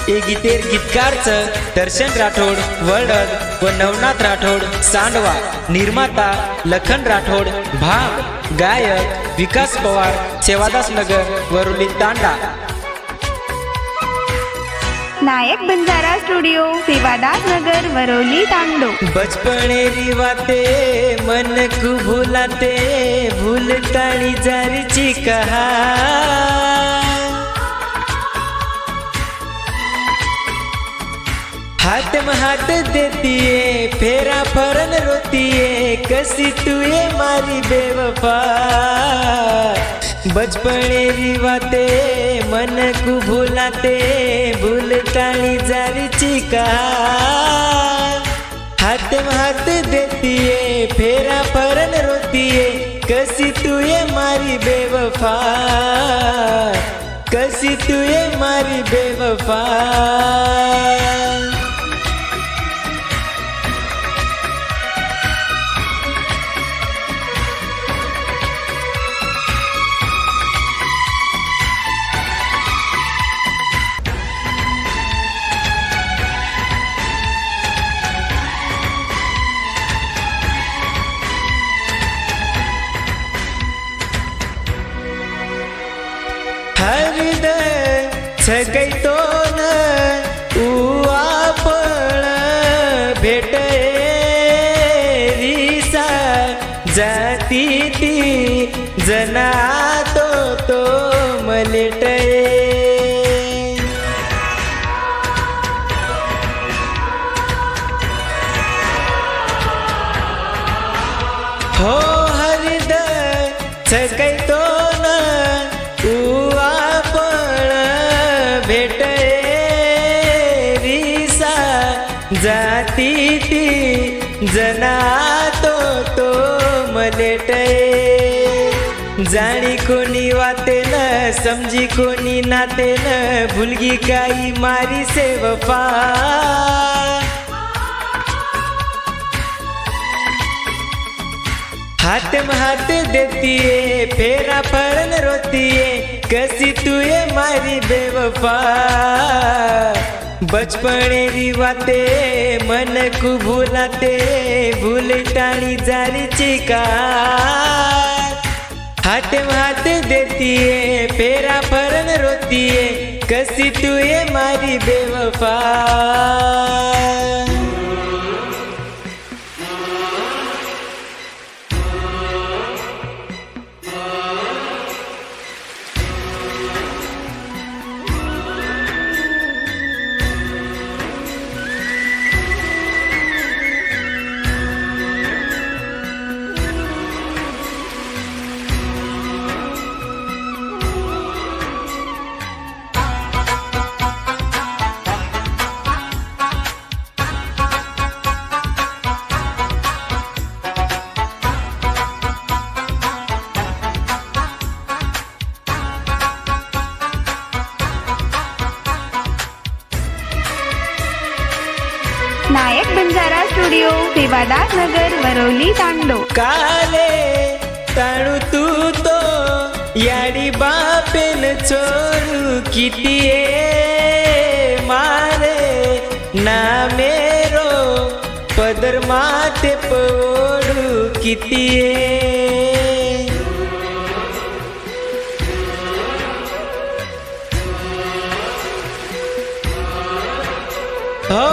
गीतेर गीतकारचं दर्शन राठोड वडद व नवनाथ राठोड सांडवा, निर्माता लखन राठोड भाग, गायक विकास पवार सेवादास नगर वरुली तांडा। नायक बंजारा स्टूडियो सेवादास नगर वरोली तांडो। बचपनेरी वाते मन को भूलाते भूलतानी जारीची कहा, हाथ में हाथ देती है फेरा फरन रोती है, कसी तू ये मारी बेवफा। बचपनेरी बाते मन को भूलाते भूलतानी जारीची कहा, हाथ में हाथ देती है फेरा फरन रोती है, कसी तू ये मारी बेवफा, कसी तू ये मारी बेवफा। हृदय छगई तो न आपण भेटे रिसा जाती ती जना तो मलेटे। हो हृदय छगई तो न जाती ती जना तो मलेटे। जाणी कोणी वाते न समजी कोणी नाते न, भूलगी काई मारी से वफा। हाथ में हाथ देती है फेरा फरन रोती है, कसी तू ये मारी बेवफा। बचपनेरी वाते मन को भूलाते भूलतानी जारीची कहा, हाथ में हाथ देती है फेरा फरन रोती है, कसी तू ये मारी बेवफा। नायक बंजारा स्टूडियो सेवादास नगर वरोली तांडो। काले ताणू तू तो याडी बापेन छोड़ू कितिए मारे ना मेरो पदर माते पोड़ू कितिए। हो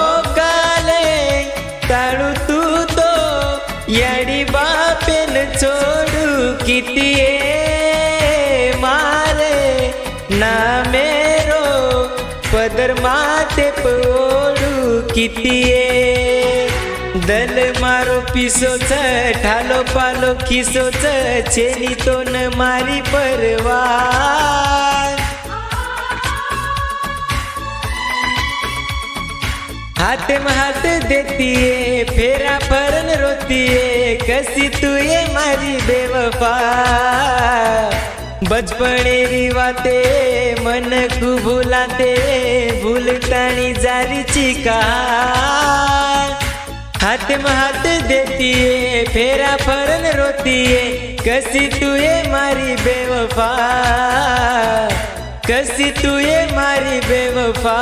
ताणू तू तो याडी बापेन छोड़ू कितिए मारे ना मेरो पदर माते पोड़ू कितिए। दल मारो पिसो छ ठालो पालो खिसो छ, छेली तो न मारी परवार। हाथ में हाथ देती है फेरा फरन रोती है, कसी तू ये मारी बेवफा। बचपनेरी वाते मन को भूलाते भूलतानी जारीची कहा, हाथ में हाथ देती है फेरा फरन रोती है, कसी तू ये मारी बेवफा। कसी तू ये मारी बेवफा,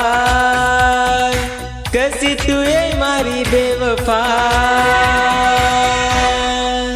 कसी तू ये मारी बेवफा।